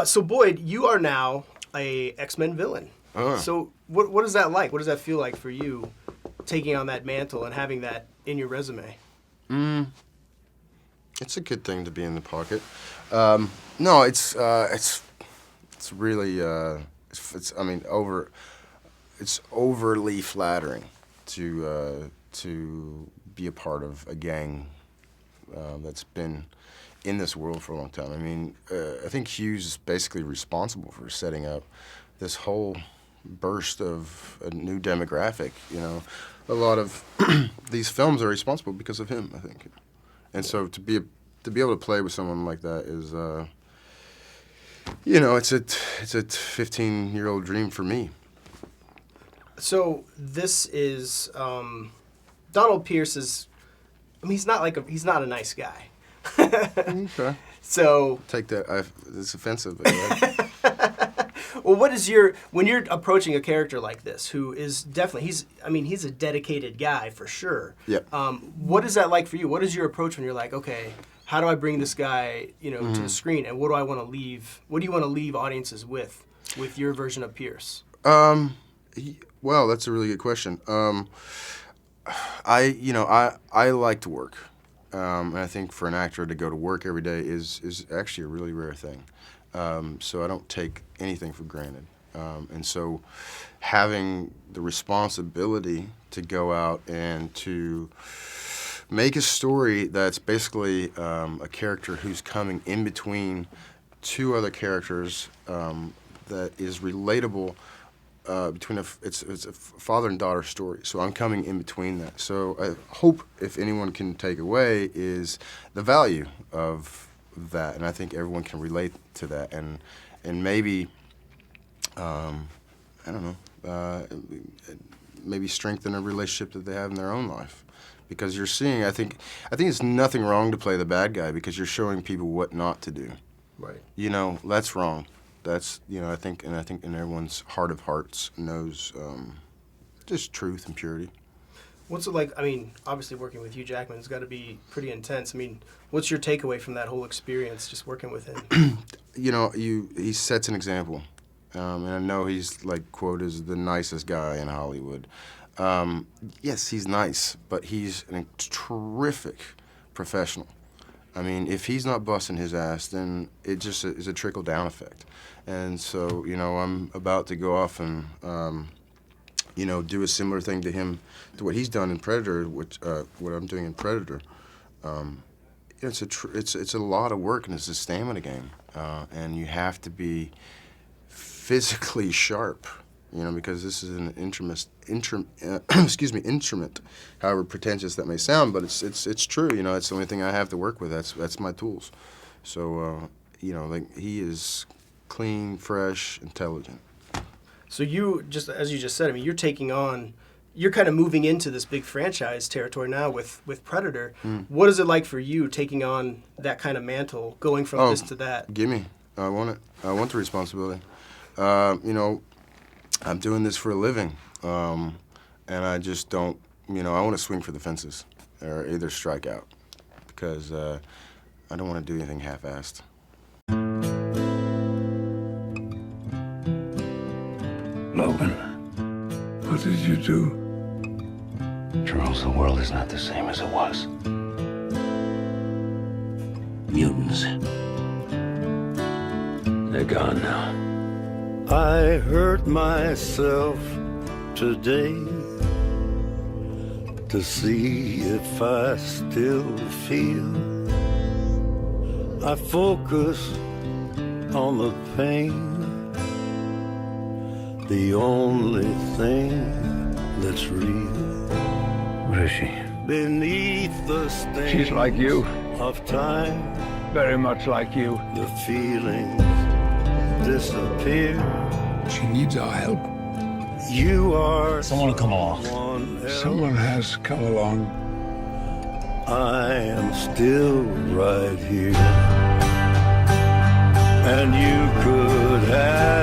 So Boyd, you are now a X-Men villain. So what is that like? What does that feel like for you, taking on that mantle and having that in your resume? It's a good thing to be in the pocket. No, it's really it's overly flattering to be a part of a gang that's been in this world for a long time. I mean, I think Hugh's basically responsible for setting up this whole burst of a new demographic. You know, a lot of these films are responsible because of him, I think. And so to be able to play with someone like that is, you know, it's a 15-year-old dream for me. So this is Donald Pierce is. I mean, he's not a nice guy. Okay. So take that. It's offensive. But yeah. Well, when you're approaching a character like this, who is definitely he's a dedicated guy for sure. Yeah. What is that like for you? What is your approach when you're like, okay, how do I bring this guy, to the screen, and what do I want to leave? What do you want to leave audiences with your version of Pierce? Well, that's a really good question. I like to work, and I think for an actor to go to work every day is actually a really rare thing. So I don't take anything for granted. And so having the responsibility to go out and to make a story that's basically a character who's coming in between two other characters that is relatable it's a father and daughter story. So I'm coming in between that. So I hope if anyone can take away is the value of that, and I think everyone can relate to that, and maybe I don't know, maybe strengthen a relationship that they have in their own life, because you're seeing. I think it's nothing wrong to play the bad guy because you're showing people what not to do. Right. You know, that's wrong. That's I think in everyone's heart of hearts knows just truth and purity. What's it like? I mean, obviously working with Hugh Jackman has got to be pretty intense. I mean, what's your takeaway from that whole experience, just working with him? He sets an example, and I know he's quoted as the nicest guy in Hollywood. Yes, he's nice, but he's a terrific professional. I mean, if he's not busting his ass, then it just is a trickle-down effect. And so, I'm about to go off and, do a similar thing to him, to what he's done in Predator, which what I'm doing in Predator. It's a lot of work, and it's a stamina game, and you have to be physically sharp, because this is an instrument, however pretentious that may sound, but it's true. It's the only thing I have to work with. That's my tools. So, he is clean, fresh, intelligent. So you, just as you just said, I mean, you're kind of moving into this big franchise territory now with Predator. What is it like for you taking on that kind of mantle, going from this to that? Gimme. I want it. I want the responsibility. I'm doing this for a living, and I just don't, I want to swing for the fences, or either strike out, because I don't want to do anything half-assed. Logan, what did you do? Charles, the world is not the same as it was. Mutants. They're gone now. I hurt myself today to see if I still feel. I focus on the pain, the only thing that's real. What is she? Beneath the stain She's like you. Of time, Very much like you. the feelings disappear. She needs our help. You are Someone will come along. someone else. Someone has come along. I am still right here, and you could have